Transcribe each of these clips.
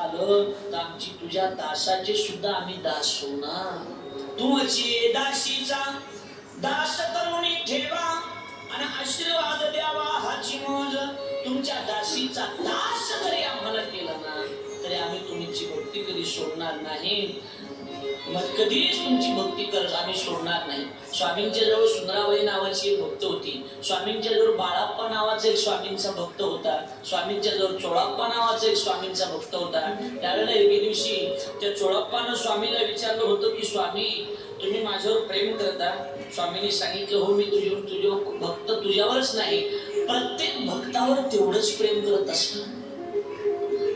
आलं तर आमची तुझ्या दासाचे सुद्धा आम्ही दास होऊ ना. तुमची दासीचा दास करून ठेवा आणि आशीर्वाद द्यावा हाची मौज. तुमच्या दासीचा दास जरी आम्हाला केला ना तरी आम्ही तुमची भक्ती कधी सोडणार नाही. मग कधीच तुमची भक्ती करत आम्ही सोडणार नाही. स्वामींच्या जवळ सुंदराबाई नावाची एक भक्त होती. स्वामींच्या जवळ बाळाप्पा नावाचा एक स्वामींचा भक्त होता. स्वामींच्या जवळ चोळाप्पा नावाचा एक स्वामींचा भक्त होता. त्यावेळेला एके दिवशी त्या चोळाप्पानं स्वामीला विचारलं होतं की स्वामी तुम्ही माझ्यावर प्रेम करता. स्वामींनी सांगितलं हो मी तुझे भक्त तुझ्यावरच नाही प्रत्येक भक्तावर तेवढंच प्रेम करत असतो,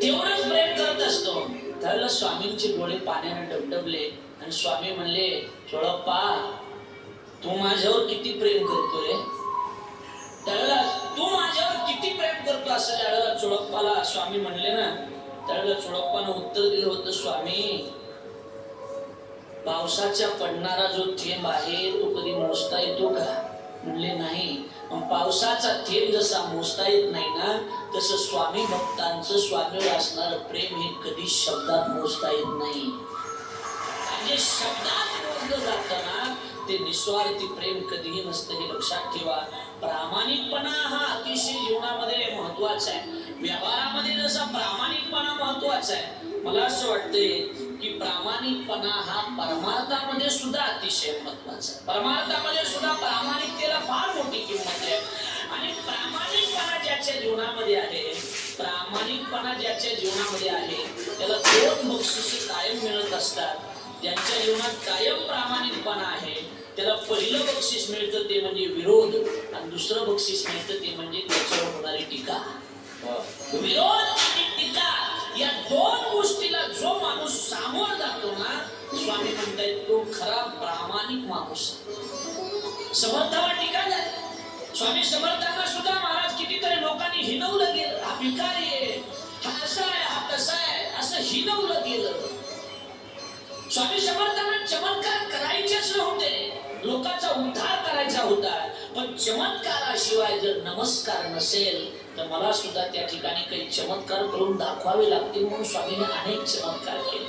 तेवढंच प्रेम करत असतो. त्यावेळेला स्वामींचे डोळे पाण्याने डबडबले आणि स्वामी म्हणले चोळप्पा तू माझ्यावर किती प्रेम करतो रे. त्यावेळेला तू माझ्यावर किती प्रेम करतो असं त्यावेळेला चोळप्पाला स्वामी म्हणले ना. त्यावेळेला चोळप्पानं उत्तर दिलं होतं स्वामी पावसाच्या पडणारा जो थेंब आहे तो कधी मोजता येतो का. म्हणले नाही. पावसाचा थेंब जसा मोजता येत नाही ना तसं स्वामी भक्तांचं स्वामीवर असणारं प्रेम हे कधी शब्दात मोजता येत नाही. म्हणजे शब्दात मोजलं जातं ना ते निस्वार्थी प्रेम कधीही नसतं हे लक्षात ठेवा. प्रामाणिकपणा हा अतिशय जीवनामध्ये महत्वाचा आहे. व्यवहारामध्ये जसा प्रामाणिकपणा महत्वाचा आहे मला असं वाटतंय की प्रामाणिकपणा हा परमार्थामध्ये सुद्धा अतिशय महत्वाचा आहे. परमार्थामध्ये सुद्धा प्रामाणिकतेला फार मोठी किंमत आहे. आणि प्रामाणिकपणा ज्याच्या जीवनामध्ये आहे, प्रामाणिकपणा ज्याच्या जीवनामध्ये आहे त्याला दोन बक्षिसे कायम मिळत असतात. ज्यांच्या जीवनात कायम प्रामाणिकपणा आहे त्याला पहिलं बक्षीस मिळतं ते म्हणजे विरोध आणि दुसरं बक्षीस मिळतं ते म्हणजे त्याच्यावर होणारी टीका. विरोध आणि टीका या दोन गोष्टीला जो माणूस सामोर जातो ना स्वामी म्हणतायत तो खरा प्रामाणिक माणूस. समर्थावर टीका झाली. स्वामी समर्थांना सुद्धा महाराज कितीतरी लोकांनी हिणवलं गेलं. हा भिकारी आहे, हा असा आहे, हा तसा आहे असं हिणवलं गेलं. स्वामी समर्थांना चमत्कार करायचेच नव्हते, लोकांचा उद्धार करायचा होता. पण चमत्काराशिवाय जर नमस्कार नसेल तर मला सुद्धा त्या ठिकाणी काही चमत्कार करून दाखवावे लागतील म्हणून स्वामीने अनेक चमत्कार केले.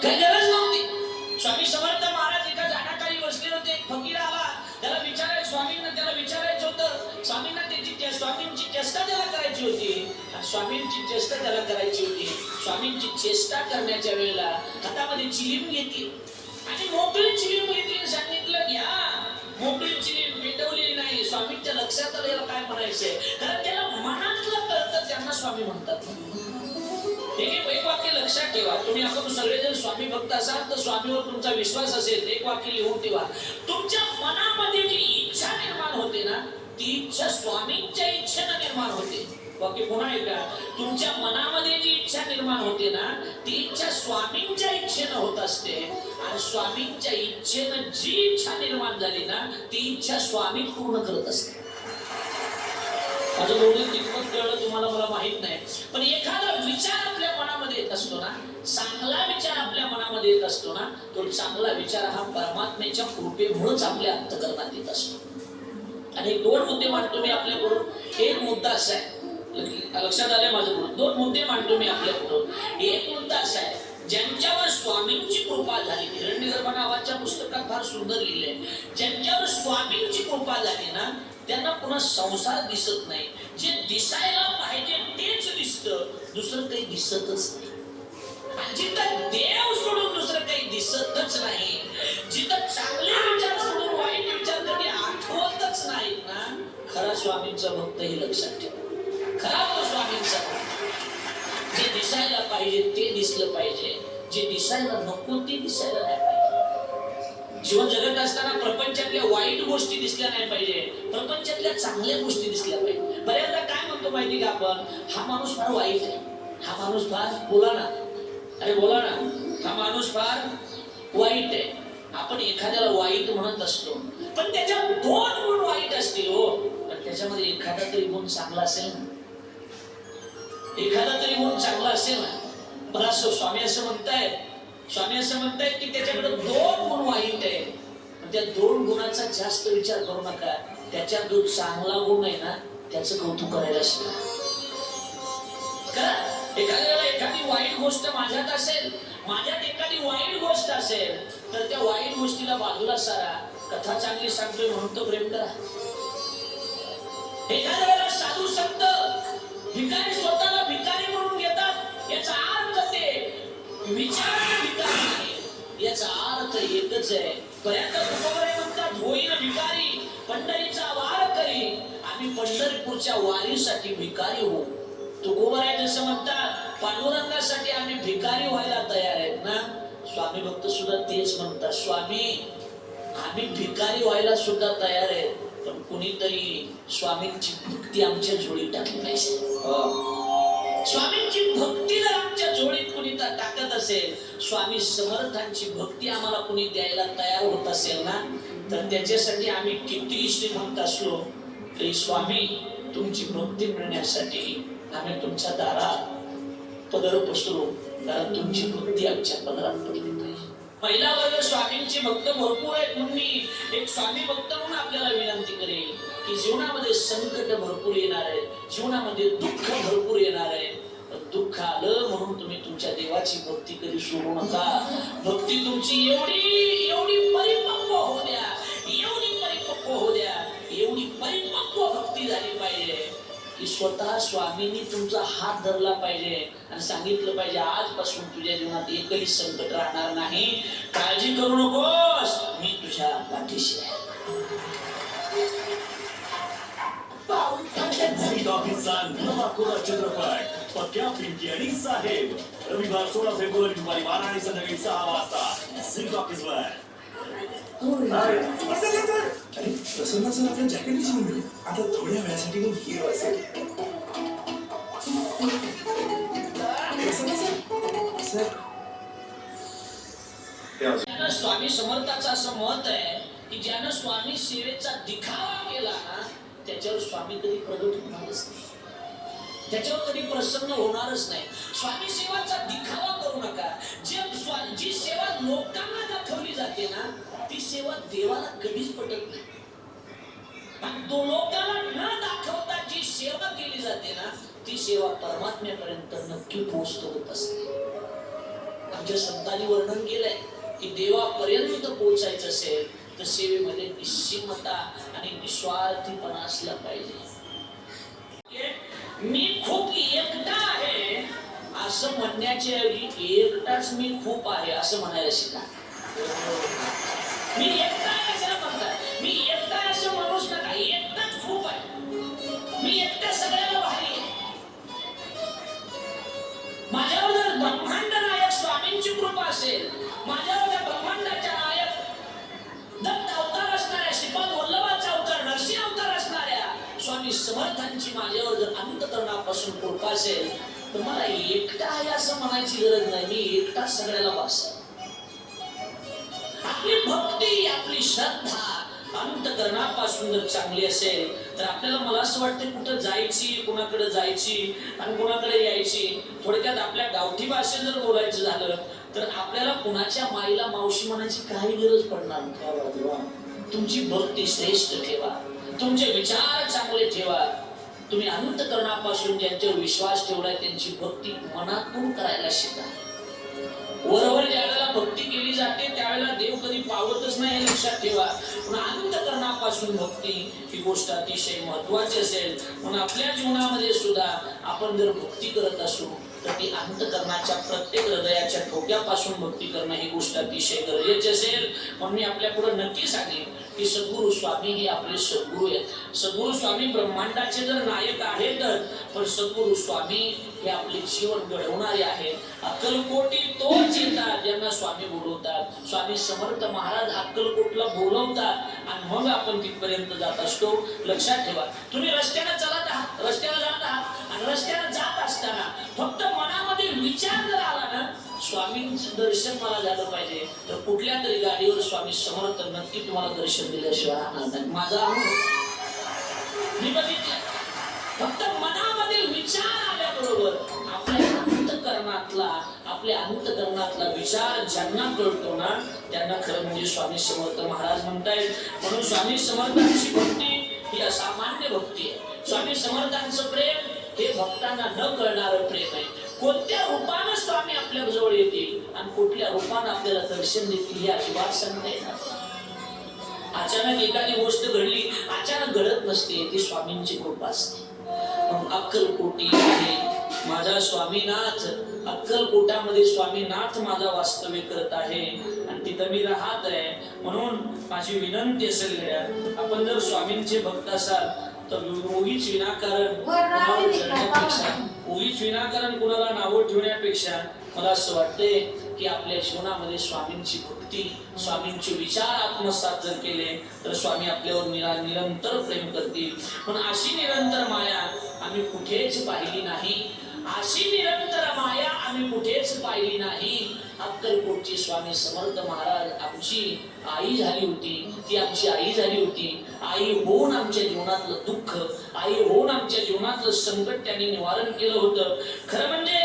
काही गरज नव्हती. स्वामी समर्थ महाराज एका झाडाखाली बसले होते. एक फकीर आला त्याला विचारायचं स्वामींना त्याला विचारायचं होतं. स्वामींना त्याची स्वामींची चेष्टा त्याला करायची होती आणि स्वामींची चेष्टा त्याला करायची होती. स्वामींची चेष्टा करण्याच्या वेळेला हातामध्ये चिलीम घेतली आणि मोकळी चिलीम घेतली. सांगितलं घ्या. मोकळी चिलीम पेटवलेली नाही. स्वामींच्या लक्षात आलं याला काय म्हणायचंय कारण त्याला मनातलं कळतं त्यांना स्वामी म्हणतात. एक वाक्य लक्षात ठेवा. तुम्ही आपण सगळेजण स्वामी भक्त असाल तर स्वामीवर तुमचा विश्वास असेल एक वाक्य लिहून ठेवा. तुमच्या मनामध्ये जी इच्छा निर्माण होते ना ती इच्छा स्वामींच्या इच्छेनं निर्माण होते. वाक्य पुन्हा ऐका. तुमच्या मनामध्ये जी इच्छा निर्माण होते ना ती इच्छा स्वामींच्या इच्छेनं होत असते आणि स्वामींच्या इच्छेनं जी इच्छा निर्माण झाली ना ती इच्छा स्वामी पूर्ण करत असते. माझं बोलणं कितपत कळलं तुम्हाला मला माहित नाही. पण एखादा विचार आपल्या मनामध्ये येत असतो ना चांगला विचार आपल्या मनामध्ये येत असतो ना तो चांगला विचार हा परमात्म्याच्या कृपेमुळेच आपल्या अंतःकरणात येत असतो. आणि दोन मुद्दे मांडतो मी आपल्याकडून. एक मुद्दा असा आहे लक्षात आलंय माझं बोलणं. दोन मुद्दे मांडतो मी आपल्याकडून. एक मुद्दा असा आहे ज्यांच्यावर स्वामींची कृपा झाली. हिरण्यगर्भ नावाच्या पुस्तकात फार सुंदर लिहिलंय. ज्यांच्यावर स्वामींची कृपा झाली ना त्यांना पुन्हा संसार दिसत नाही. जे दिसायला पाहिजे तेच दिसतं, दुसरं काही दिसतच नाही. आणि जिथं देव सोडून दुसरं काही दिसतच नाही, जिथं चांगले विचार सोडून वाईट विचार कधी आठवतच नाहीत ना खरा स्वामींचा भक्त हे लक्षात ठेवा. खरा तो स्वामींचा भक्त जे दिसायला पाहिजे ते दिसलं पाहिजे, जे दिसायला नको ते दिसायला नाही पाहिजे. जीवन जगत असताना प्रपंचातल्या वाईट गोष्टी दिसल्या नाही पाहिजे, प्रपंचातल्या चांगल्या गोष्टी दिसल्या पाहिजे. बऱ्याचदा काय म्हणतो माहिती का आपण हा माणूस फार वाईट आहे, हा माणूस फार बोला ना अरे बोला ना हा माणूस फार वाईट आहे. आपण एखाद्याला वाईट म्हणत असतो पण त्याच्यात दोन गुण वाईट असतील हो पण त्याच्यामध्ये एखादा तरी गुण चांगला असेल ना, एखादा तरी गुण चांगला असेल ना. मला स्वामी असं म्हणतायत की त्याच्याकडे दोन गुण वाईट आहे. त्या दोन गुणाचा जास्त विचार करू नका. त्याच्यात जो चांगला गुण आहे ना त्याचं कौतुक करायला शिका. एखाद्याला एखादी वाईट गोष्ट माझ्यात असेल, माझ्यात एखादी वाईट गोष्ट असेल, तर त्या वाईट गोष्टीला बाजूला सारा. कथा चांगली सांगतोय म्हणून तो प्रेम करा. एखाद्या वेळेला साधू संत भिकारी स्वतःला भिकारी म्हणून घेतात, याचा अर्थ ते विचार भिकारी नाही, याचा अर्थ एकच आहे. पर्यंत तुकोबराय म्हणतात, होईन भिकारी पंढरीचा वार करी, आम्ही पंढरपूरच्या वारीसाठी भिकारी होऊ. तुकोबराय जसं म्हणतात, पांडुरंगासाठी आम्ही भिकारी व्हायला तयार आहेत ना. स्वामी भक्त सुद्धा तेच म्हणतात, स्वामी आम्ही भिकारी व्हायला सुद्धा तयार आहेत, पण कुणीतरी स्वामींची भक्ती आमच्या जोडीत टाकली पाहिजे. स्वामींची भक्ती जर आमच्या जोडीत कुणी टाकत असेल, स्वामी समर्थांची भक्ती आम्हाला कुणी द्यायला तयार होत असेल ना, तर त्याच्यासाठी आम्ही किती श्रीमंत असलो तरी स्वामी तुमची भक्ती मिळण्यासाठी आम्ही तुमच्या दारात पदर पसरू, कारण तुमची भक्ती आमच्या पदरात पडली पाहिजे. महिला वर्ग स्वामींचे भक्त भरपूर आहेत म्हणून मी एक स्वामी भक्त म्हणून आपल्याला विनंती करेल की जीवनामध्ये संकट भरपूर येणार आहे, जीवनामध्ये दुःख भरपूर येणार आहे, पण दुःख आलं म्हणून तुम्ही तुमच्या देवाची भक्ती कधी सोडू नका. भक्ती तुमची एवढी एवढी परिपक्व होऊ द्या, एवढी परिपक्व होऊ द्या, एवढी परिपक्व भक्ती झाली पाहिजे की स्वतः स्वामींनी तुमचा हात धरला पाहिजे आणि सांगितलं पाहिजे, आजपासून तुझ्या जीवनात एकही संकट राहणार नाही, काळजी करू नकोस, मी तुझ्या पाठीशी आहे. चित्रपट पक्या पिंकी आणि साहेब रविवार 16 फेब्रुवारी दुपारी 12 आणि संध्याकाळी 6 वाजता झी टॉकीजवर. प्रसन्न सर आपल्या जॅकेट विसरून गेले. आता थोड्या वेळासाठी मी हिरो असेल. स्वामी समर्थाचं असं मत आहे की ज्यानं स्वामी सेवेचा दिखावा केला ना, त्याच्यावर स्वामी कधी प्रगट होणारच नाही, त्याच्यावर कधी प्रसन्न होणारच नाही. स्वामी सेवाचा दिखावा करू नका. जी सेवा लोकांना दाखवली जाते ना, ती सेवा देवाला कधीच पटत नाही. आणि तो लोकांना न दाखवता जी सेवा केली जाते ना, ती सेवा परमात्म्यापर्यंत नक्की पोहोचत असते. आमच्या संतांनी वर्णन केलंय की देवापर्यंत पोहोचायचं असेल तर सेवेमध्ये निस्सीमता आणि निस्वार्थीपणा असला पाहिजे. मी खूप एकटा आहे असं म्हणण्याच्या ऐवजी एकटाच मी खूप आहे असं म्हणायला शिका. मी एकटा आहे असं म्हणतात, मी एकटा आहे असं म्हणूच नका, एकटाच खूप आहे, मी एकट्या सगळ्याला भारी आहे. माझ्यावर जर ब्रह्मांड नायक स्वामींची कृपा असेल, माझ्यावर त्या ब्रह्मांडाच्या नायक दत्त अवतार असणाऱ्या, श्रीपाद वल्लभाचा अवतार, नरसिंह अवतार असणाऱ्या स्वामी समर्थांची माझ्यावर जर अंतःकरणापासून कृपा असेल, तर मला एकटा आहे असं म्हणायची गरज नाही, मी एकटा सगळ्याला वास. आपली भक्ती, आपली श्रद्धा अंतःकरणापासून जर चांगली असेल तर आपल्याला, मला असं वाटतं, कुठं जायची, कुणाकडे जायची आणि कुणाकडे यायची. थोडक्यात आपल्या गावठी भाषेत जर बोलायचं झालं तर आपल्याला कुणाच्या माईला मावशी म्हणायची काही गरज पडणार नाही. तुमची भक्ती श्रेष्ठ ठेवा, तुमचे विचार चांगले ठेवा. तुम्ही अंतःकरणापासून ज्यांच्यावर विश्वास ठेवलाय त्यांची भक्ती मनातून करायला शिका. वरवर ज्यावेळेला भक्ती केली जाते त्यावेळेला देव कधी पावतच नाही हे लक्षात ठेवा. पण अंतःकरणापासून भक्ती ही गोष्ट अतिशय महत्वाची असेल. पण आपल्या जीवनामध्ये सुद्धा आपण जर भक्ती करत असू तर ती अंतःकरणाच्या प्रत्येक हृदयाच्या ठोक्यापासून भक्ती करणं ही गोष्ट अतिशय गरजेची असेल. म्हणून मी आपल्या पुढे नक्की सांगेन की सद्गुरु स्वामी हे आपले सद्गुरु आहेत. सद्गुरु स्वामी ब्रह्मांडाचे जर नायक आहेतच, पण सद्गुरु स्वामी हे आपले जीवन घडवणारे आहेत. अक्कलकोटी तोच येतात ज्यांना स्वामी बोलवतात. स्वामी समर्थ महाराज अक्कलकोटला बोलवतात आणि मग आपण तिथपर्यंत जात असतो. लक्षात ठेवा, तुम्ही रस्त्याने चालत आहात, रस्त्याला जात आहात आणि रस्त्याने जात असताना फक्त मनामध्ये विचार जर आला ना, स्वामींचं दर्शन मला झालं पाहिजे, तर कुठल्या तरी गाडीवर स्वामी समर्थ नक्की तुम्हाला दर्शन दिल्याशिवाय राहणार नाही. माझा मी बघितलं, फक्त मनामध्ये विचार आल्याबरोबर आपल्या अंतःकरणातला विचार ज्यांना कळतो ना, त्यांना खरं म्हणजे स्वामी समर्थ महाराज म्हणतायत. म्हणून स्वामी समर्थांची भक्ती ही असामान्य भक्ती आहे. स्वामी समर्थांचं प्रेम हे भक्तांना न कळणारं प्रेम आहे. कोणत्या रूपानं स्वामी आपल्या जवळ येतील आणि कुठल्या रूपानं आपल्याला दर्शन देतील हे अजिबात सांगता येणार. अचानक एखादी गोष्ट घडली, अचानक घडत नसते, ती स्वामींची कृपा असते. मग अक्कलकोटी आहे माझा स्वामीनाथ, अक्कलकोटामध्ये स्वामीनाथ माझा वास्तव्य करत आहे आणि तिथं मी राहत आहे. म्हणून माझी विनंती असेल सगळ्या, आपण जर स्वामींचे भक्त असाल तर उगीच विनाकारण कुणावर चढण्यापेक्षा, उगीच विनाकारण कुणाला नावं ठेवण्यापेक्षा मला असं वाटतंय की आपल्या जीवनामध्ये स्वामींची भक्ती, स्वामींचे विचार आत्मसात जर केले तर स्वामी आपल्यावर निरंतर प्रेम करतील. पण अशी निरंतर माया आम्ही कुठेच पाहिली नाही, अशी निरंतर माया आम्ही कुठेच पाहिली नाही. अक्कलकोटची स्वामी समर्थ महाराज आमची आई झाली होती, ती आमची आई झाली होती. आई होऊन आमच्या जीवनातलं दुःख, आई होऊन आमच्या जीवनातलं संकट त्यांनी निवारण केलं होतं. खरं म्हणजे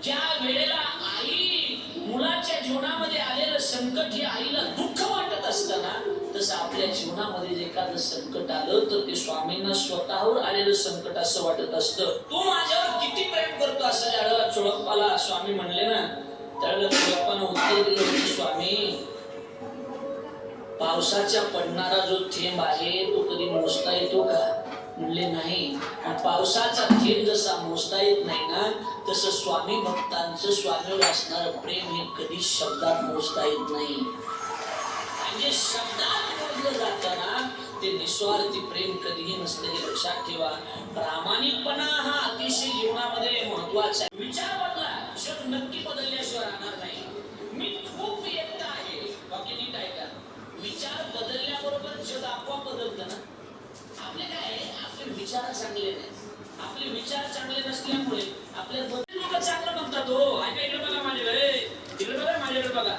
ज्या वेळेला आई मुलाच्या जीवनामध्ये आलेलं संकट हे आईला दुःख वाटत असताना, तसं आपल्या जीवनामध्ये जे एखादं संकट आलं तर ते स्वामींना स्वतःवर आलेलं संकट असं वाटत असतं. तू माझ्यावर किती प्रेम करतो असं ज्यावेळेला चोळप्पाला स्वामी म्हणले ना, त्यावेळेला चोळप्पानं उत्तर दिलं होतं, स्वामी पावसाच्या पडणारा जो थेंब आहे तो कधी मोजता येतो का? म्हणले नाही. पावसाचा थेंब जसा मोजता येत नाही ना, तसं स्वामी भक्तांचं स्वामीवर असणारं प्रेम हे कधी शब्दात मोजता येत नाही. म्हणजे शब्दात मोजलं जातं ना, ते निस्वार्थी प्रेम कधीही नसतं हे लक्षात ठेवा. प्रामाणिकपणा हा अतिशय जीवनामध्ये महत्वाचा आहे. विचार बदला, जग नक्की बदलल्याशिवाय राहणार नाही. मी खूप एकटा आहे, बाकी नीट आहे का? विचार बदलल्याबरोबर जग आपोआप बदलतं ना. आपले काय, आपले विचार चांगले नाही, आपले विचार चांगले नसल्यामुळे आपल्या बदल लोक चांगलं म्हणतात. हो ऐका, इकडे बघा माझ्याकडे, इकडे बघा माझ्याकडे बघा,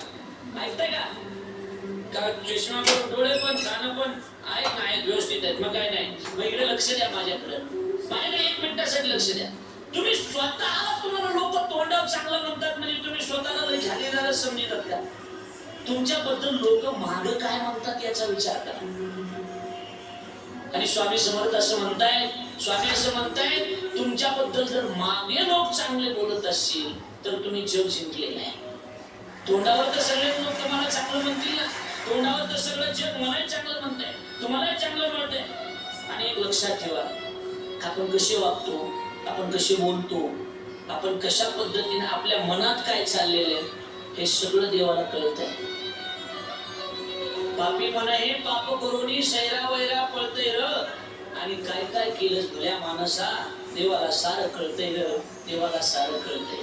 ऐकताय का? का चष्मा पण, डोळे पण, कान पण आहेत ना, आहेत व्यवस्थित आहेत, मग काय नाही. मग इकडे लक्ष द्या माझ्याकडे, माझ्याकडे 1 मिनिटासाठी लक्ष द्या. तुम्ही स्वतःला, तुम्हाला लोक तोंडावर चांगलं म्हणतात म्हणजे तुम्ही स्वतःला लई झालेला समजतात का? तुमच्याबद्दल लोक मागं काय म्हणतात याचा विचार करा. आणि स्वामी समर्थ असं म्हणताय, स्वामी असं म्हणताय, तुमच्याबद्दल जर मागे लोक चांगले बोलत असतील तर तुम्ही जग जिंकले नाही. तोंडावर तर सगळे लोक तुम्हाला चांगलं म्हणतील ना, तोंडावर तर सगळं जग मलाही चांगलं म्हणतंय, तुम्हालाही चांगलं म्हणतंय. आणि एक लक्षात ठेवा, आपण कसे वागतो, आपण कसे बोलतो, आपण कशा पद्धतीने आपल्या मनात काय चाललेलं आहे हे सगळं देवाला कळतंय. पापी मन हे पाप करूनी सैरा वैरा पळतय र, आणि काय काय केलं भल्या माणसा देवाला सारं कळतंय र, देवाला सारं कळतंय.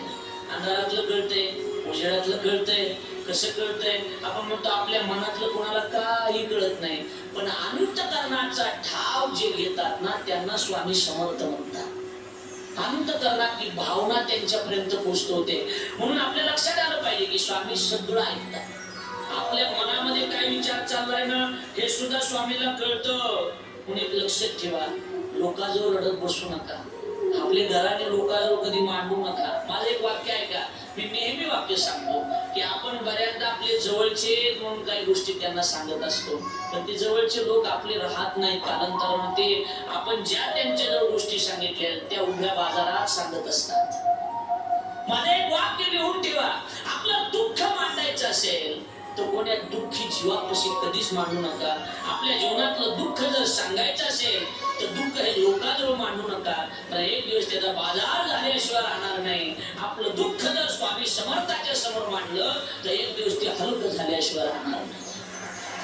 अंधारातलं कळतंय, उजेडातलं कळतंय. कसं कळतंय? आपण म्हणतो आपल्या मनातलं कोणाला काही कळत नाही, पण अंतःकरणाचा ठाव जे घेतात ना त्यांना स्वामी समर्थ म्हणतात. अंतःकरणातली भावना त्यांच्यापर्यंत पोहोचते. म्हणून आपल्या लक्षात आलं पाहिजे की स्वामी सगळं ऐकतात. आपल्या मनामध्ये काय विचार चाललाय ना हे सुद्धा स्वामीला कळतं. म्हणून एक लक्षात ठेवा, लोकांजवळ रडत बसू नका, आपले घराने लोकांजवळ कधी मांडू नका. माझं एक वाक्य आहे का, मी नेहमी वाक्य सांगतो की आपण बऱ्याचदा आपले जवळचे म्हणून काही गोष्टी त्यांना सांगत असतो, पण ते जवळचे लोक आपले राहत नाहीत. कालांतराने ते आपण ज्या त्यांच्याजवळ गोष्टी सांगितल्या त्या उभ्या बाजारात सांगत असतात. माझं एक वाक्य लिहून ठेवा, आपलं दुःख मांडायचं असेल तर कोण्या दुःखी जीवापाशी कधीच मांडू नका. आपल्या जीवनातलं दुःख जर सांगायचं असेल तर दुःख हे लोकांजवळ मांडू नका, तर एक दिवस त्याचा बाजार झाल्याशिवाय राहणार नाही. आपलं दुःख जर स्वामी समर्थाच्या समोर मांडलं तर एक दिवस ते हलकं झाल्याशिवाय राहणार नाही.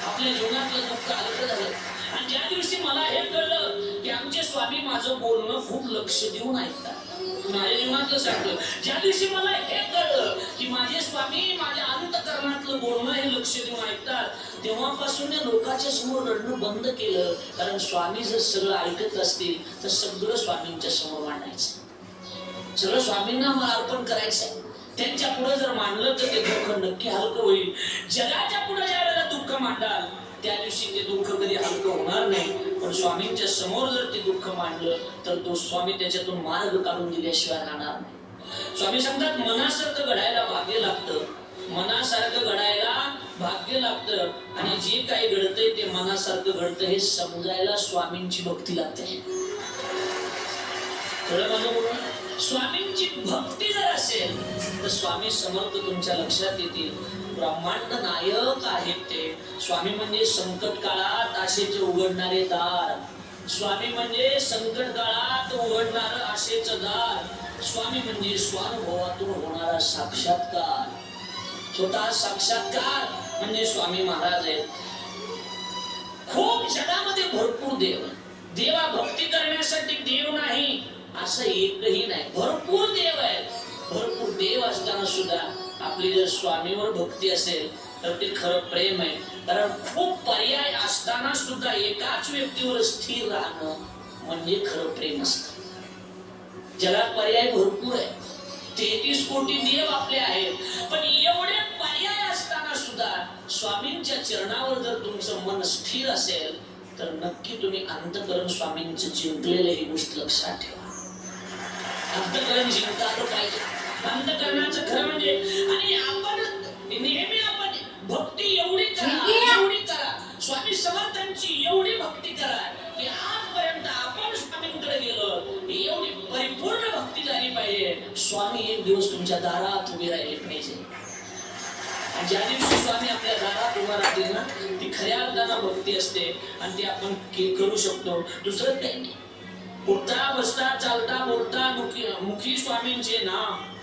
आपल्या जीवनातलं दुःख हलकं झालं. आणि ज्या दिवशी मला हे कळलं की आमचे स्वामी माझं बोलणं खूप लक्ष देऊन ऐकतात, माझ्या जीवनातलं सांगतो, ज्या दिवशी मला हे कळलं की माझे स्वामी माझ्या अंतःकरणातलं बोलणं हे लक्ष देऊन ऐकतात, तेव्हापासून या लोकांच्या समोर रडणं बंद केलं. कारण स्वामी जर सगळं ऐकत असतील तर सगळं स्वामींच्या समोर मांडायचं, सगळं स्वामींना मला अर्पण करायचंय. त्यांच्या पुढे जर मांडलं तर ते दुःख नक्की हलकं होईल. जगाच्या पुढे ज्या वेळेला दुःख मांडाल त्या दिवशी ते दुःख कधी हलकं होणार नाही, पण स्वामींच्या समोर जर ते दुःख मांडलं तर तो स्वामी त्याच्यातून मार्ग काढून दिल्याशिवाय राहणार नाही. स्वामी सांगतात, मनासारखं घडायला भाग्य लागतं, मनासारखं घडायला भाग्य लागतं. आणि जे काही घडतंय ते मनासारखं घडतं हे समजायला स्वामींची भक्ती लागते. कळलं माझं बोलणं? स्वामींची भक्ती जर असेल तर स्वामी समर्थ तुमच्या लक्षात येतील. ब्रह्मांड नायक आहेत ते. स्वामी म्हणजे संकट काळात आशेचे उघडणारे दार. स्वामी म्हणजे संकट काळात उघडणारं आशेच दार. स्वामी म्हणजे स्वानुभवातून होणारा साक्षात्कार. स्वतः साक्षात्कार म्हणजे स्वामी महाराज आहेत. खूप जगामध्ये भरपूर देव. देवा भक्ती करण्यासाठी देव नाही असं एकही नाही. भरपूर देव आहेत. भरपूर देव असताना सुद्धा आपली जर स्वामीवर भक्ती असेल तर ते खरं प्रेम आहे. कारण खूप पर्याय असताना सुद्धा एकाच व्यक्तीवर स्थिर राहणं म्हणजे खरं प्रेम असतं. जगात पर्याय भरपूर आहे. 33 कोटी देव आपले आहेत. पण एवढे पर्याय असताना सुद्धा स्वामींच्या चरणावर जर तुमचं मन स्थिर असेल तर नक्की तुम्ही अंतःकरण स्वामींचं जिंकलेलं ही गोष्ट लक्षात ठेवा. अंतःकरण जिंकायला पाहिजे. अंतःकरणाचं खरं म्हणजे आणि आपण नेहमी आपण भक्ती एवढी करा स्वामी समर्थांची एवढी भक्ती करा की आजपर्यंत आपण स्वामींकडे गेलो एवढी परिपूर्ण भक्ती झाली पाहिजे. स्वामी एक दिवस तुमच्या दारात उभे राहिले पाहिजे. आणि ज्या दिवशी स्वामी आपल्या दारात उभा राहतील ना ती खऱ्या अर्थानं भक्ती असते आणि ती आपण करू शकतो. दुसरं काही नाही. उठता बसता चालता बोलता मुखी स्वामींचे नाम.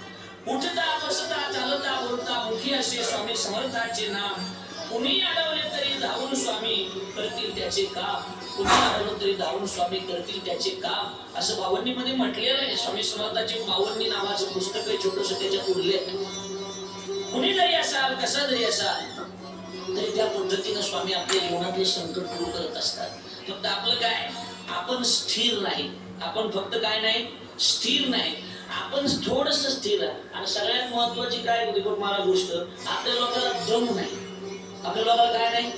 उठता बसता चालता बोलता मुखी असे स्वामी समर्थांचे नाम. कुणी अडवले तरी धावून स्वामी करतील त्याचे काम. कुणी अडवलं तरी धावून स्वामी करतील त्याचे काम. असं 52 मध्ये म्हटलेलं आहे. स्वामी समर्थांचे 52 नावाचं पुस्तक आहे छोटंसं. त्याच्यात उल्लेख कुणी जरी असाल कसा जरी असाल तरी त्या पद्धतीनं स्वामी आपल्या जीवनातले संकट दूर करत असतात. फक्त आपलं काय आपण स्थिर नाही. आपण फक्त काय नाही स्थिर नाही. आपण थोडस स्थिर आहे. आणि सगळ्यात महत्वाची काय होती बघ मला गोष्ट आपल्या लोकांना दम नाही. आपल्या लोकांना काय नाही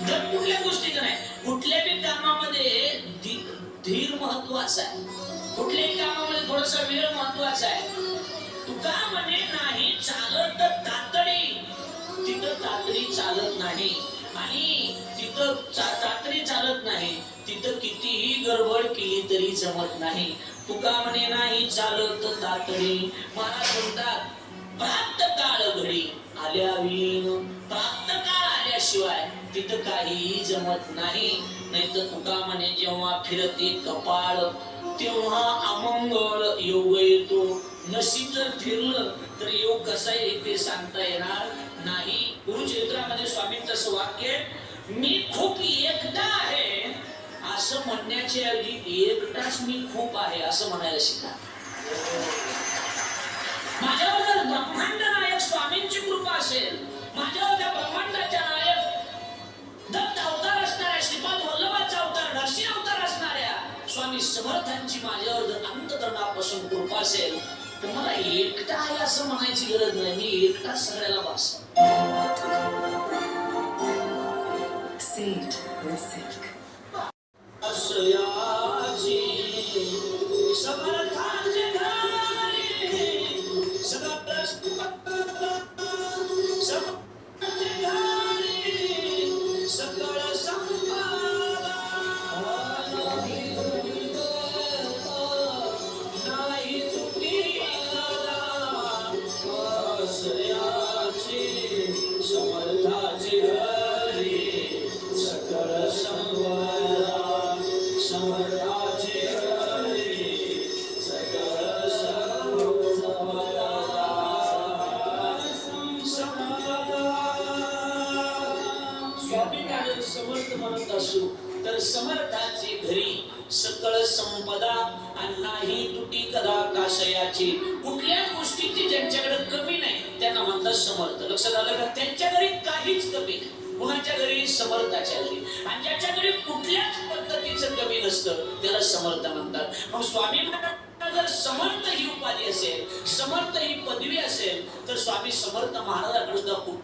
दम कुठल्या गोष्टीचं नाही. कुठल्याही कामामध्ये धीर महत्वाचा आहे. कुठल्याही कामामध्ये थोडासा वेळ महत्वाचा आहे. तुका म्हणे नाही चालत तातडी. तिथं तातडी चालत नाही. आणि तिथं तातडी चालत नाही. तिथं कितीही गडबड केली तरी जमत नाही. तुका म्हणे नाही चालत तातडी. महाराज म्हणतात प्राप्त काळ घडी आल्यावीन. प्राप्त काळ आल्याशिवाय तिथं काहीही जमत नाही. नाही तर तुका म्हणे जेव्हा फिरते कपाळ तेव्हा अमंगळ योग येतो. नशीब जर फिरलं तर योग कसा येते सांगता येणार नाही. गुरुचरित्रामध्ये स्वामींचं असं वाक्य मी खूप एकटा आहे असं म्हणण्याच्या ऐवजी एकटाच मी खूप आहे असं म्हणायला शिका. माझ्यावर जर ब्रह्मांड नायक स्वामींची कृपा असेल माझ्यावर त्या ब्रह्मांडाच्या नायक दत्त अवतार असणाऱ्या श्रीपाद वल्लभाचा अवतार नरसिंह अवतार असणाऱ्या स्वामी समर्थांची माझ्यावर जर अंतःकरणापासून कृपा असेल तर मला एकटा आहे असं म्हणायची गरज नाही. मी एकटा सगळ्याला वास. Seed with silk. आश्रयाची समर्थांचे घरी सगळं सकळ संपादा नाही तुटी आश्रयाची समर्थांचे घरी सकळ संपादा समर्थांचे घरी सकळ संपादा. स्वामींना समर्थ म्हणत असू तर समर्थाचे घरी सकळ संपदा आणि नाही तुटी कदा काशयाची. कुठल्याच गोष्टीची ज्यांच्याकडे कमी नाही त्यांना म्हणतात समर्थ. लक्षात आलं का? त्यांच्या घरी काहीच कमी नाही. कुणाच्या घरी समर्थाच्या घरी. आणि ज्याच्या घरी कुठल्याच पद्धतीचं कमी नसतं त्याला समर्थ म्हणतात. मग स्वामी म्हणतात जर समर्थ ही उपाधी असेल समर्थ ही पदवी असेल तर स्वामी समर्थ महाराजांकडे सुद्धा खूप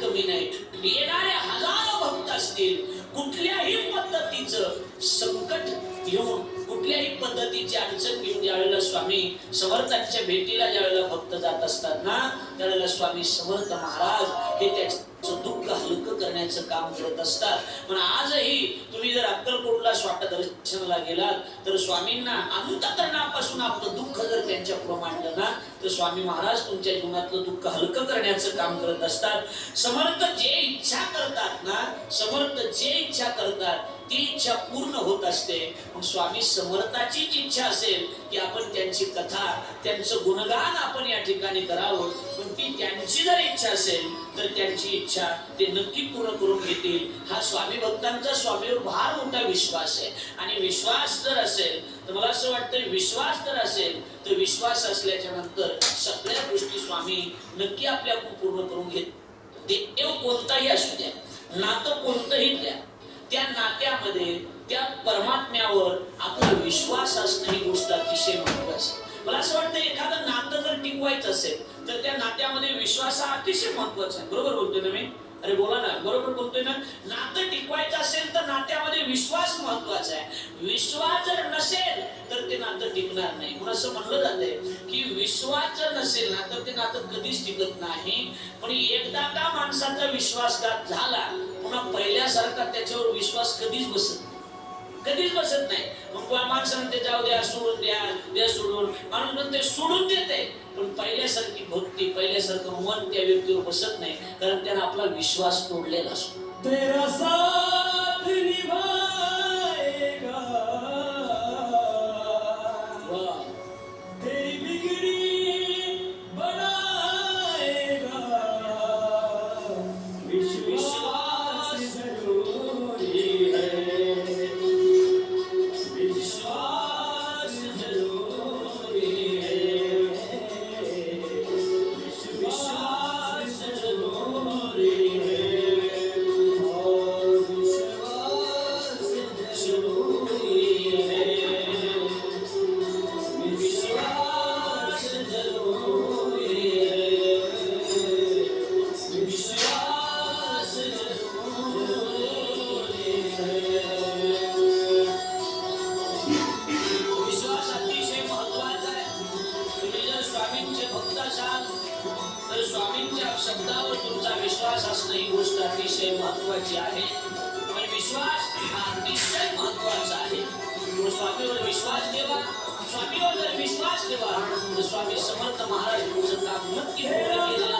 कमी नाही. येणारे हजारो भक्त असतील कुठल्याही पद्धतीचं संकट येऊन कुठल्याही पद्धतीची अडचण घेऊन ज्यावेळेला स्वामी समर्थांच्या भेटीला ज्यावेळेला भक्त जात असतात ना, त्यावेळेला स्वामी समर्थ महाराज हे त्याचं दुःख हलकं करण्याचं काम करत असतात. पण आजही तुम्ही जर अक्कलकोटला स्वामी दर्शनाला गेलात तर स्वामींना अंतःकरणापासून आपलं दुःख जर त्यांच्या पुढे मांडलं ना, तर स्वामी महाराज तुमच्या जीवनातलं दुःख हलकं करण्याचं काम करत असतात. समर्थ जे इच्छा करतात ना, समर्थ जे इच्छा करतात ती इच्छा पूर्ण होत असते. मग स्वामी समर्थाची इच्छा असेल की आपण त्यांची कथा, त्यांचं गुणगान आपण या ठिकाणी करावं, पण ती त्यांची जर इच्छा असेल तर त्यांची इच्छा ते नक्की पूर्ण करून घेतील. हा स्वामी भक्तांचा स्वामीवर फार मोठा विश्वास आहे. आणि विश्वास जर असेल तर मला असं वाटतं, विश्वास जर असेल तर विश्वास असल्याच्या नंतर सगळ्या गोष्टी स्वामी नक्की आपल्याकडून पूर्ण करून घेत. देव कोणताही असू द्या, नातं कोणतंही द्या, त्या नात्यामध्ये त्या परमात्म्यावर आपला विश्वास असणं ही गोष्ट अतिशय महत्वाची. मला असं वाटतं एखादं नातं जर टिकवायचं असेल तर त्या नात्यामध्ये विश्वास हा अतिशय महत्वाचा आहे. बरोबर बोलतोय ना मी? अरे बोला ना, बरोबर बोलतोय ना? नातं टिकवायचं असेल तर नात्यामध्ये विश्वास महत्वाचा आहे. विश्वास जर नसेल तर ते नातं टिकणार नाही. म्हणून असं म्हणलं जातंय की विश्वास जर नसेल ना तर ते नातं कधीच टिकत नाही. पण एकदा का माणसाचा विश्वासघात झाला, पुन्हा पहिल्यासारखा त्याच्यावर विश्वास कधीच बसत नाही. मग माणसानं ते जाऊ द्या, सोडून द्या सोडून, माणूस म्हणते सोडून देते, पण पहिल्यासारखी भक्ती, पहिल्यासारखं मन त्या व्यक्तीवर बसत नाही, कारण त्यानं आपला विश्वास तोडलेला असतो. तेरा साथ निभाएगा, तेरी बिगड़ी बनाएगा, विश्वास जरूरी है, विश्वास जरूरी है, विश्वास जरूरी है, स्वामींच्या शब्दावर तुमचा विश्वास असणं ही गोष्ट अतिशय महत्वाची आहे. आणि विश्वास हा अतिशय महत्वाचा आहे. स्वामीवर विश्वास ठेवा. स्वामीवर जर विश्वास ठेवा तर स्वामी समर्थ महाराज तुमचं काम नक्की पूर्ण केलं.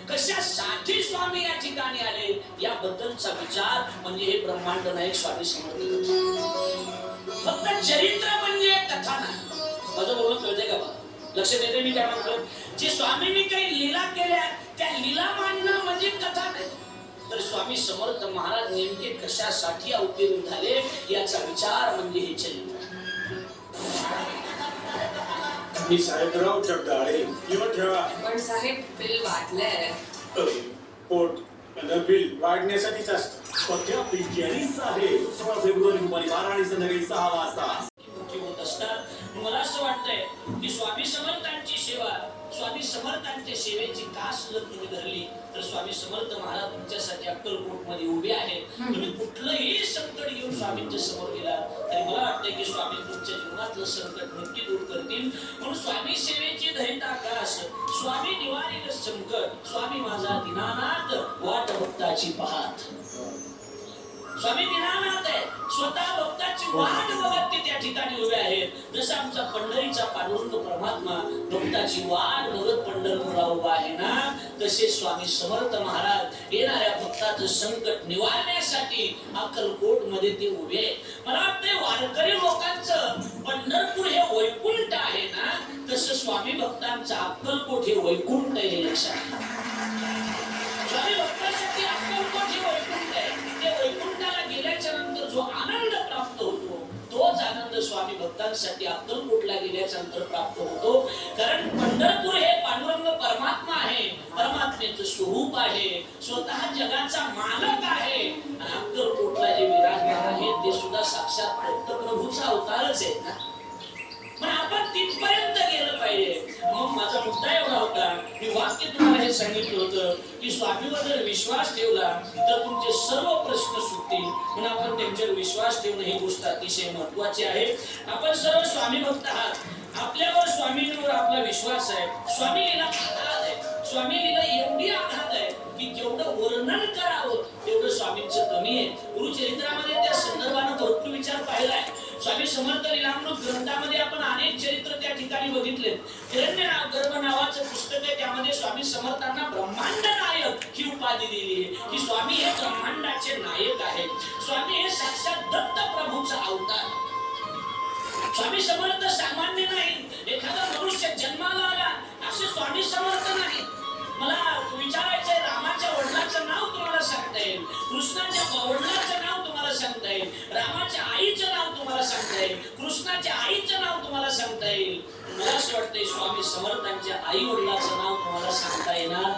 कशासाठी स्वामी या ठिकाणी आले याबद्दलचा विचार म्हणजे हे ब्रह्मांड नायक स्वामी समर्थ कथा. फक्त चरित्र म्हणजे कथा नाही. माझं बोलणं कळतंय का? लक्ष देते मी काय म्हणतो? जे स्वामींनी काही लीला केल्या त्या लीला मांडणं म्हणजे कथा नाही. तर स्वामी समर्थ महाराज नेमके कशासाठी अवतरित झाले याचा विचार म्हणजे हे चरित्र. मी साहेबराव जगदाळे येऊन ठेवा. पण साहेब बिल वाढलंय. पोट बिल वाढण्यासाठीच असतं. पथ्या पिंकी आणि साहेब 16 फेब्रुवारी दुपारी 12 आणि संध्याकाळी 6 वाजता होत असतात. मला असं वाटतंय की स्वामी समर्थांची सेवा, स्वामी समर्थांच्या सेवेची कास जर तुम्ही धरली तर स्वामी समर्थ महाराज तुमच्यासाठी अक्कलकोट मध्ये उभे आहेत. तुम्ही कुठलंही संकट घेऊन स्वामींच्या समोर गेला तरी मला वाटतंय की स्वामी तुमच्या जीवनातलं संकट नक्की दूर करतील. म्हणून स्वामी सेवेची धैर्यता कास, स्वामी निवारील संकट, स्वामी माझा दीनानाथ वाट भक्ताची पाहत. स्वामी दीनानाथ आहे, स्वतः भक्ताची वाट बघत ते त्या ठिकाणी उभे आहेत. जसं आमचा पंढरीचा पांडुरंग परमात्मा भक्ताची वाट बघत पंढरपूरला उभा आहे ना, तसे स्वामी समर्थ महाराज येणाऱ्या भक्ताचं संकट निवारण्यासाठी अक्कलकोट मध्ये ते उभे आहेत. मला वाटतं वारकरी लोकांचं पंढरपूर हे वैकुंठ आहे ना, तसं स्वामी भक्तांचं अक्कलकोट हे वैकुंठ आहे. लक्षात स्वामी भक्तांसाठी अक्कलकोट हे वैकुंठ आहे. ते वैकुंठाला गेल्याच्या नंतर जो आनंद दर्शनासाठी अक्कलकोटला गेल्याच्या नंतर प्राप्त होतो. कारण पंढरपूर हे पांडुरंग परमात्मा आहे, परमात्म्याचं स्वरूप आहे, स्वतः जगाचा मालक आहे. आणि अक्कलकोटला जे विराजमान आहे ते सुद्धा साक्षात दत्तप्रभूचा अवतारच आहे ना. पण आपण तिथपर्यंत गेलं पाहिजे. मग माझा मुद्दा एवढा होता, मी वाक्य तुम्हाला हे सांगितलं होतं की स्वामीवर जर विश्वास ठेवला तर तुमचे सर्व प्रश्न सुटतील. म्हणून आपण त्यांच्यावर विश्वास ठेवणं ही गोष्ट अतिशय महत्वाची आहे. आपण सर्व स्वामी भक्त आहात, आपल्यावर स्वामींवर आपला विश्वास आहे. स्वामी लीला आघात आहे, स्वामी लीला एवढी आघात आहे की जेवढं वर्णन करावं तेवढं स्वामींचं कमी आहे. गुरुचरित्रामध्ये त्या संदर्भानं भरपूर विचार पाहिलाय. स्वामी समर्थ लीलामृत ग्रंथामध्ये आपण अनेक चरित्र त्या ठिकाणी बघितले. हिरण्यगर्भ नावाचं पुस्तक आहे, त्यामध्ये स्वामी समर्थांना ब्रह्मांड नायक ही उपाधी दिली आहे की स्वामी हे ब्रह्मांडाचे नायक आहेत. स्वामी हे साक्षात दत्त प्रभूचा अवतार. स्वामी समर्थ सामान्य नाही. एखादा मनुष्य जन्माला आला असे स्वामी समर्थ नाही. मला विचारायचंय, रामाच्या वडिलांचं नाव तुम्हाला सांगता येईल, कृष्णाच्या वडिलांचं नाव तुम्हाला सांगता येईल, रामाच्या आईचं नाव तुम्हाला सांगता येईल, कृष्णाच्या आईचं नाव तुम्हाला सांगता येईल. मला असं वाटतंय स्वामी समर्थांच्या आई वडिलांचं नाव तुम्हाला सांगता येणार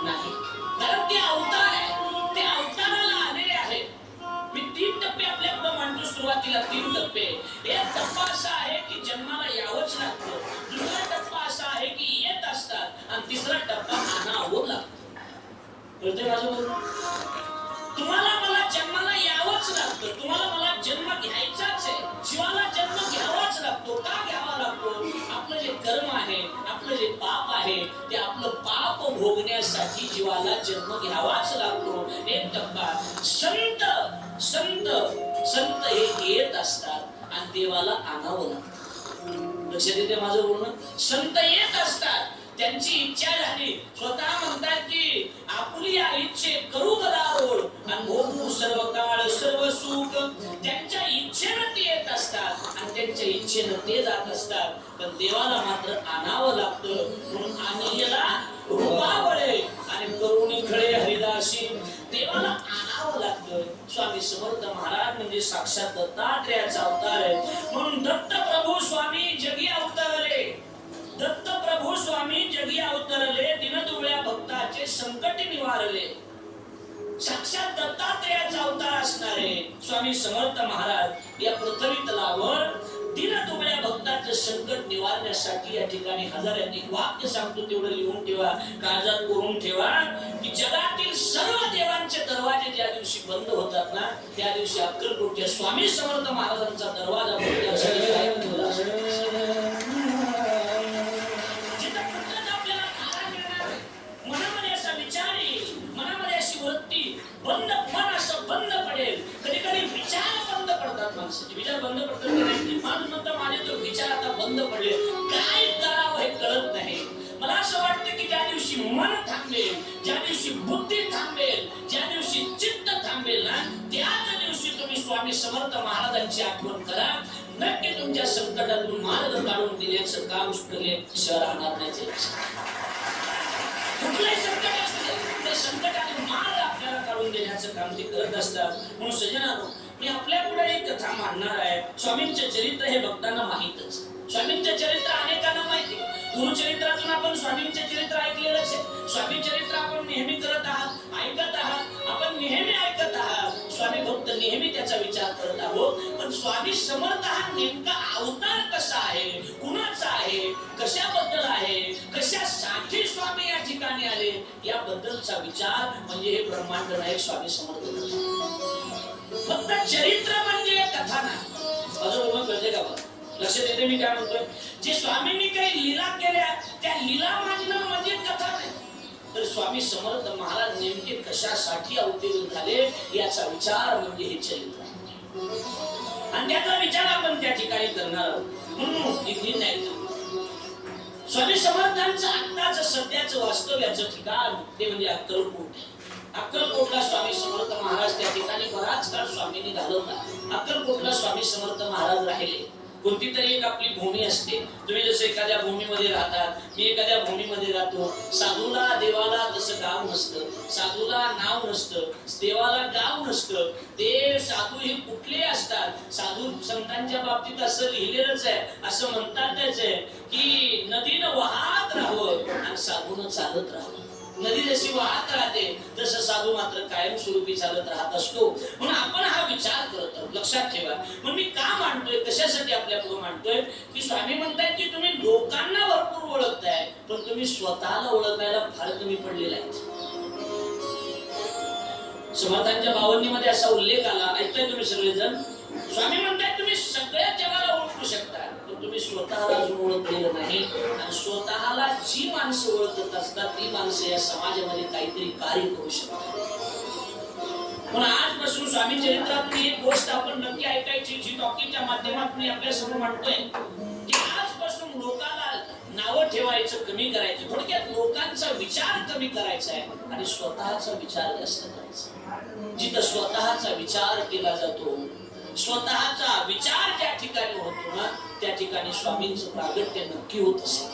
नाही. कारण ते अवतार आहे, ते अवताराला आलेले आहे. मी 3 टप्पे आपल्या पुढे मांडतो. सुरुवातीला 3 टप्पे. एक टप्पा असा आहे की जन्माला यावंच लागतं, दुसरा टप्पा असा आहे की येत असतात, आणि तिसरा टप्पा आणावं लागतं. कळतंय माझं बोलणं? तुम्हाला मला जन्माला यावंच लागतं, तुम्हाला मला जन्म घ्यायचाच आहे. जीवाला जन्म घ्यावाच लागतो. का घ्यावा लागतो? आपलं जे कर्म आहे, आपलं जे पाप आहे, ते आपलं पाप भोगण्यासाठी जीवाला जन्म घ्यावाच लागतो. एक टप्पा. संत संत संत हे येत असतात आणि देवाला आणावं लागतं. लक्षात येते माझं बोलणं? संत येत असतात, त्यांची इच्छा झाली, स्वतः म्हणतात की आपुल्या इच्छे करू गदारोळ आणि भोगू सर्व काळ सर्व सुख. त्यांच्या इच्छेनं ते येत असतात आणि त्यांच्या इच्छेनं ते जात असतात. पण देवाला मात्र आणावं लागतं. म्हणून आणिला रूपावळे आणि करुणी खळे हरिदासी. देवाला आणावं लागतं. स्वामी समर्थ महाराज म्हणजे साक्षात दत्तात्रेयाचा अवतार आहे. म्हणून दत्त प्रभू स्वामी जगी अवतरले, दत्त प्रभू स्वामी जगी अवतरले, दिनदुबळ्या भक्ताचे संकट निवारले. साक्षात दत्तात्रेयाचा अवतार असणारे स्वामी समर्थ महाराज या पृथ्वी तलावर दिनदुबळ्या भक्ताचं संकट निवारण्यासाठी या ठिकाणी हजर आहेत. एक वाक्य सांगतो, तेवढं लिहून ठेवा, काळजात कोरून ठेवा की जगातील सर्व देवांचे दरवाजे ज्या दिवशी बंद होतात ना, त्या दिवशी अक्कलकोटच्या स्वामी समर्थ महाराजांचा दरवाजा बंद मनामध्ये असा विचार येईल, मनामध्ये अशी वृत्ती बंद, मन असं बंद पडेल. कधी कधी विचार बंद पडतात, माणसाचे विचार बंद पडतात. माणूस म्हणतो माझे तो विचार आता बंद पडले, काय करावं हे कळत नाही. मला असं वाटतं की ज्या दिवशी मन थांबेल, ज्या दिवशी बुद्धी थांबेल, ज्या दिवशी चित्त थांबेल ना, त्याच दिवशी तुम्ही स्वामी समर्थ महाराजांची आठवण करा. नक्की तुमच्या संकटातून मार्ग काढून दिल्याचं काम केल्याशिवाय राहणार नाही. कुठलंही संकट असते, त्या संकटातून मार्ग आपल्याला काढून देण्याचं काम ते करत असतात. म्हणून सज्जनांनो, मी आपल्या पुढे एक कथा मांडणार आहे. स्वामींचे चरित्र हे भक्तांना माहीतच. स्वामींचे चरित्र अनेकांना माहिती. गुरुचरित्रातून आपण स्वामींचे चरित्र ऐकलेलंच आहे. स्वामी चरित्र आपण नेहमी करत आहात, ऐकत आहात, आपण नेहमी ऐकत आहात. स्वामी भक्त नेहमी त्याचा विचार करत आहोत. पण स्वामी समर्थ हा नेमका अवतार कसा आहे, कुणाचा आहे, कशाबद्दल आहे, कशासाठी स्वामी या ठिकाणी आले, याबद्दलचा विचार म्हणजे हे ब्रह्मांड नायक स्वामी समर्थ. फक्त चरित्र म्हणजे कथा नाही. माझं बोलणं कळते का? लक्षात येते मी काय म्हणतोय? जे स्वामींनी काही लीला केल्या त्या लीला मांडणं म्हणजे कथा नाही, तर स्वामी समर्थ महाराज नेमके कशासाठी अवतरित झाले याचा विचार म्हणजे हे चरित्र आहे. आणि त्याचा विचार आपण त्या ठिकाणी करणार आहोत. म्हणून इथे नाही, स्वामी समर्थांचं आत्ताच सध्याचं वास्तव्याचं ठिकाण ते म्हणजे अक्कलकोट. अक्कलकोटला स्वामी समर्थ महाराज त्या ठिकाणी बराच काळ स्वामींनी घालवला. अक्कलकोटला स्वामी समर्थ महाराज राहिले. कोणती तरी एक आपली भूमी असते. तुम्ही जसं एखाद्या भूमीमध्ये राहतात, मी एखाद्या भूमीमध्ये राहतो. साधूला देवाला तसं गाव नसतं, साधूला नाव नसतं, देवाला गाव नसतं. ते साधू हे कुठले असतात? साधू संतांच्या बाबतीत असं लिहिलेलंच आहे, असं म्हणतातच आहे की नदीनं वाहत राहावं आणि साधूनं चालत राहावं. नदी जशी वाहत राहते तसं साधू मात्र कायमस्वरूपी चालत राहत असतो. म्हणून आपण हा विचार करत आहोत, लक्षात ठेवा. म्हणून मी का मांडतोय, कशासाठी आपल्या पुढे मांडतोय की स्वामी म्हणतायत की तुम्ही लोकांना भरपूर ओळखताय पण तुम्ही स्वतःला ओळखायला फार कमी पडलेला आहे. समर्थांच्या 52 मध्ये असा उल्लेख आला, ऐकताय तुम्ही सगळेजण. स्वामी म्हणतायत तुम्ही सगळ्या जगाला ओळखू शकता पण तुम्ही स्वतःला अजून ओळखलेलं नाही. आणि स्वतःला जी माणसं ओळखत असतात ती माणसं या समाजामध्ये काहीतरी कार्य करू शकतात. म्हणून आजपासून स्वामी चरित्रातून एक गोष्ट आपण नक्की ऐकायची, जी टॉकीच्या माध्यमातून आपल्या समोर मांडतोय की आजपासून लोकांना नावं ठेवायचं कमी करायचं, थोडक्यात लोकांचा विचार कमी करायचा आहे आणि स्वतःचा विचार जास्त करायचा. जिथं स्वतःचा विचार केला जातो, स्वतःचा विचार ज्या ठिकाणी होतो ना त्या ठिकाणी स्वामींचं प्रागट्य नक्की होत असेल.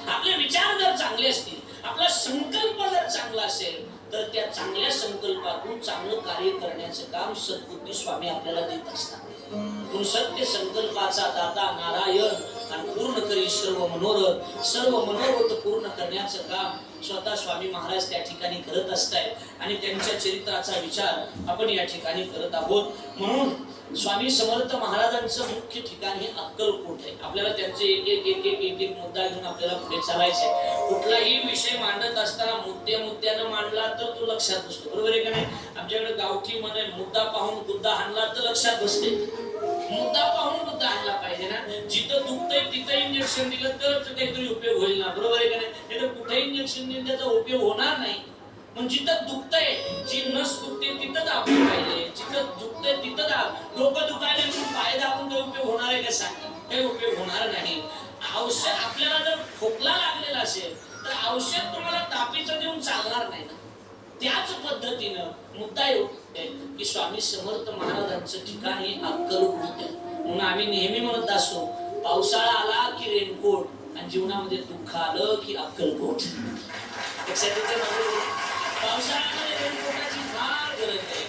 आपले विचार जर चांगले असतील, आपला संकल्प जर चांगला असेल तर त्या चांगल्या संकल्पातून चांगलं कार्य करण्याचं काम सद्बुद्धी स्वामी आपल्याला देत असतात. म्हणून सत्य संकल्पाचा दाता नारायण आणि पूर्ण करी सर्व मनोरथ, सर्व मनोरथ पूर्ण करण्याचं काम स्वतः स्वामी महाराज त्या ठिकाणी करत असतात आणि त्यांच्या चरित्राचा विचार आपण या ठिकाणी करत आहोत. म्हणून स्वामी समर्थ महाराजांचं मुख्य ठिकाण हे अक्कलकोट आहे. आपल्याला त्यांचे एक मुद्दा घेऊन आपल्याला पुढे चालायचं आहे. कुठलाही विषय मांडत असताना मुद्द्यानं मांडला तर तो लक्षात बसतो, बरोबर आहे का नाही? आमच्याकडे गावठी म्हणे मुद्दा पाहून मुद्दा हाणला तर लक्षात बसते. मुद्दा पाहून मुद्दा आणला पाहिजे ना. जिथं दुखतंय तिथं इंजेक्शन दिलं तरच काहीतरी उपयोग होईल ना, बरोबर आहे का नाही? नाही तर कुठे इंजेक्शन दिलं त्याचा उपयोग होणार नाही. पण जिथं दुखतंय, जी नस दुखते तिथं दाबलं पाहिजे. जिथं दुखतंय तिथं दाब. डोकं दुखायला म्हणून पाय दाबून काही उपयोग होणार आहे का? सांग, काही उपयोग होणार नाही. औषध आपल्याला जर खोकला लागलेला असेल तर औषध तुम्हाला तापीचं देऊन चालणार नाही ना. त्याच पद्धतीनं मुद्दा आहे की स्वामी समर्थ महाराजांचं ठिकाण हे अक्कलकोट आहे. म्हणून आम्ही नेहमी म्हणत असतो, पावसाळा आला की रेनकोट आणि जीवनामध्ये दुःख आलं की अक्कलकोट. पावसाळ्यामध्ये रेनकोटाची फार गरज आहे.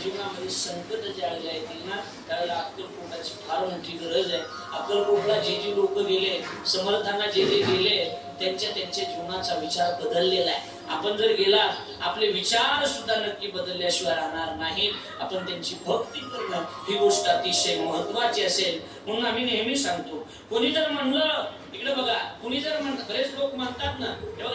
जीवनामध्ये संकट ज्यावेळेला येतील ना त्यावेळेला अक्कलकोटाची फार मोठी गरज आहे. अक्कलकोटला जे लोक गेले, समर्थांना जे गेले त्यांच्या जीवनाचा विचार बदललेला आहे. आपण जर गेला आपले विचार सुद्धा नक्की बदलल्याशिवाय राहणार नाही. आपण त्यांची भक्ती करणं ही गोष्ट अतिशय महत्वाची असेल. म्हणून आम्ही नेहमी सांगतो, कोणी जर म्हणलं इकडे बघा, कुणी जर म्हणतात, बरेच लोक म्हणतात ना,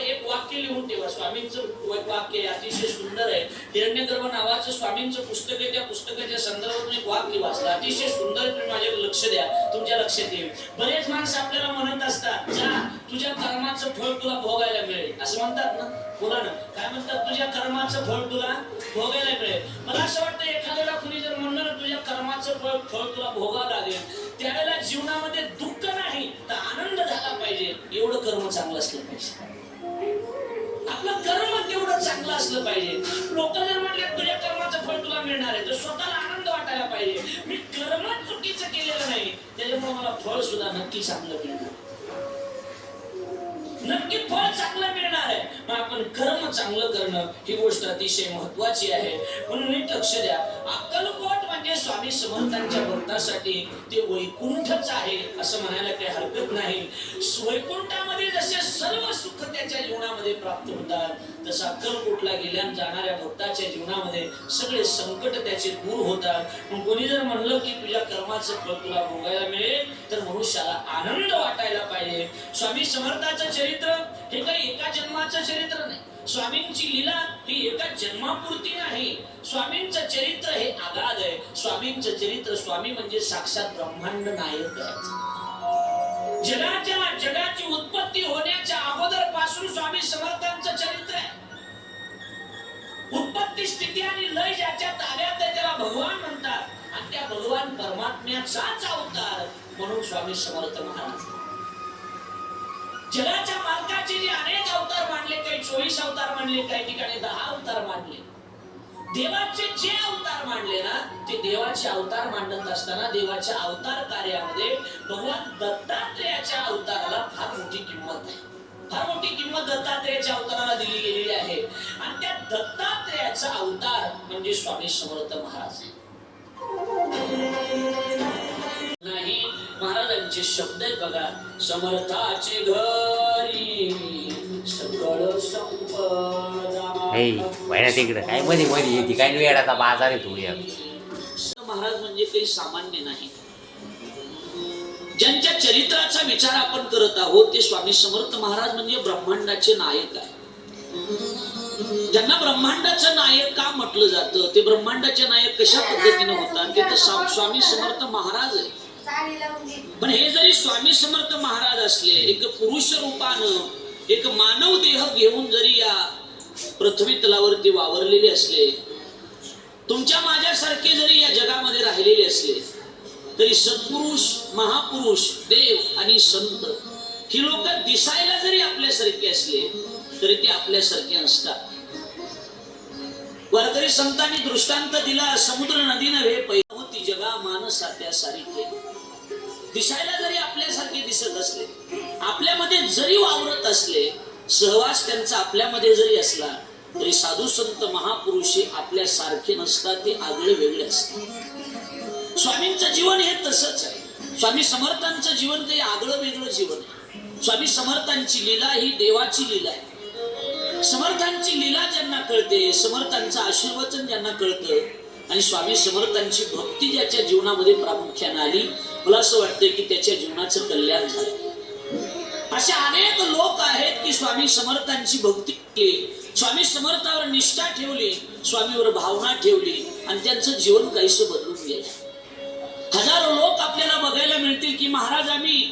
एक वाक्य लिहून ठेवा. स्वामींचं वाक्य अतिशय सुंदर आहे. हिरण्यगर्भ नावाचं स्वामींचं पुस्तक आहे. त्या पुस्तकाच्या संदर्भातून एक वाक्य वाचलं, अतिशय सुंदर. तुम्ही माझ्याकडे लक्ष द्या, तुमच्या लक्षात येईल. बरेच माणसं आपल्याला म्हणत असतात, जा तुझ्या कर्माचं फळ तुला भोगायला मिळेल, असं म्हणतात ना. बोला ना, काय म्हणतात? तुझ्या कर्माचं फळ तुला भोगायला मिळेल. मला असं वाटतं एखाद्याला कुणी जर म्हणलं ना तुझ्या कर्माचं फळ तुला भोगावं लागेल, त्यावेळेला जीवनामध्ये दुःख नाही तर आनंद झाला पाहिजे. एवढं कर्म चांगलं असलं पाहिजे. आपलं कर्म तेवढं चांगलं असलं पाहिजे. लोक जर म्हणले तुझ्या कर्माचं फळ तुला मिळणार आहे तर स्वतःला आनंद वाटायला पाहिजे. मी कर्म चुकीचं केलेलं नाही, त्याच्यामुळे मला फळ सुद्धा नक्की चांगलं मिळणार, नक्की फळ चांगलं मिळणार आहे. मग आपण कर्म चांगलं करणं ही गोष्ट अतिशय महत्वाची आहे. म्हणून नीट लक्ष द्या. अक्कलकोट म्हणजे स्वामी समर्थांच्या भक्तासाठी ते वैकुंठच आहे असं म्हणायला काही हरकत नाही. वैकुंठामध्ये जसे सर्व सुख त्याच्या जीवनामध्ये प्राप्त होतात तसं अक्कलकोटला गेल्या जाणाऱ्या भक्ताच्या जीवनामध्ये सगळे संकट त्याचे दूर होतात. मग कोणी जर म्हणलं की तुझ्या कर्माचं फळ तुला भोगायला मिळेल तर मनुष्याला आनंद वाटायला पाहिजे. स्वामी समर्थाचं चरित्र हे काही एका जन्माचं चरित्र नाही. स्वामींची लीला ही एका जन्मापुरती नाही. स्वामींचं चरित्र हे आगाध आहे. स्वामींचं चरित्र, स्वामी म्हणजे साक्षात ब्रह्मांड नायक आहे. जगाची उत्पत्ती होण्याच्या अगोदर पासून स्वामी समर्थांचं चरित्र आहे. उत्पत्ती, स्थिती आणि लय ज्याच्या ताब्यात आहे त्याला भगवान म्हणतात आणि त्या भगवान परमात्म्याचाच अवतार म्हणून स्वामी समर्थ महाराज. जगाच्या मालकाचे जे अनेक अवतार मानले, काही 24 अवतार मानले, काही ठिकाणी 10 अवतार मानले, देवाचे जे अवतार मांडले ना ते देवाचे अवतार मांडत असताना देवाच्या अवतार कार्यामध्ये भगवान दत्तात्रेयाच्या अवताराला फार मोठी किंमत आहे. फार मोठी किंमत दत्तात्रेयाच्या अवताराला दिली गेलेली आहे. आणि त्या दत्तात्रेयाचा अवतार म्हणजे स्वामी समर्थ महाराज आहे. नाही महाराजांचे शब्द आहेत बघा. समर्थाचे घरी सकळ संपदा. तिकडे काय मध्ये मध्ये येते काय वेळाचा बाजार आहे तू या महाराज म्हणजे काही सामान्य नाही. ज्यांच्या चरित्राचा विचार आपण करत आहोत ते स्वामी समर्थ महाराज म्हणजे ब्रह्मांडाचे नायक आहे. ज्यांना ब्रह्मांडाचं नायक का म्हटलं जातं, ते ब्रह्मांडाचे नायक कशा पद्धतीने होतात ते तर स्वामी समर्थ महाराज आहे. पण हे जरी स्वामी समर्थ महाराज असले, एक पुरुष रूपानं एक मानव देह घेऊन जरी या पृथ्वी तलावरती वावरलेले असले, तुमच्या माझ्यासारखे जरी या जगामध्ये राहिलेले असले, तरी सत्पुरुष महापुरुष देव आणि संत ही लोक दिसायला जरी आपल्यासारखे असले तरी ते आपल्यासारखे नसतात. वारकरी संतांनी दृष्टांत दिला. समुद्र नदी नव्हे पैलवती जगा मानसा त्या सारखे. दिसायला जरी आपल्यासारखे दिसत असले, आपल्यामध्ये जरी वावरत असले, सहवास त्यांचा आपल्यामध्ये जरी असला तरी साधू संत महापुरुष आपल्यासारखे नसतात, ते आगळे वेगळे असतात. स्वामींचं जीवन हे तसंच आहे. स्वामी समर्थांचं जीवन काही आगळं वेगळं जीवन आहे. स्वामी समर्थांची लीला ही देवाची लीला आहे. समर्थांची लीला ज्यांना कळते, समर्थांचं आशीर्वचन ज्यांना कळतं आणि स्वामी समर्थांची भक्ती ज्याच्या जीवनामध्ये प्रामुख्याने आली, मला असं वाटतं की त्याच्या जीवनाचं कल्याण झालं. असे अनेक लोक आहेत की स्वामी समर्थांची भक्ती केली, स्वामी समर्थावर निष्ठा ठेवली, स्वामीवर भावना ठेवली आणि त्यांचं जीवन काहीसं बदलून गेलं. हजारो लोक आपल्याला बघायला मिळतील की महाराज आम्ही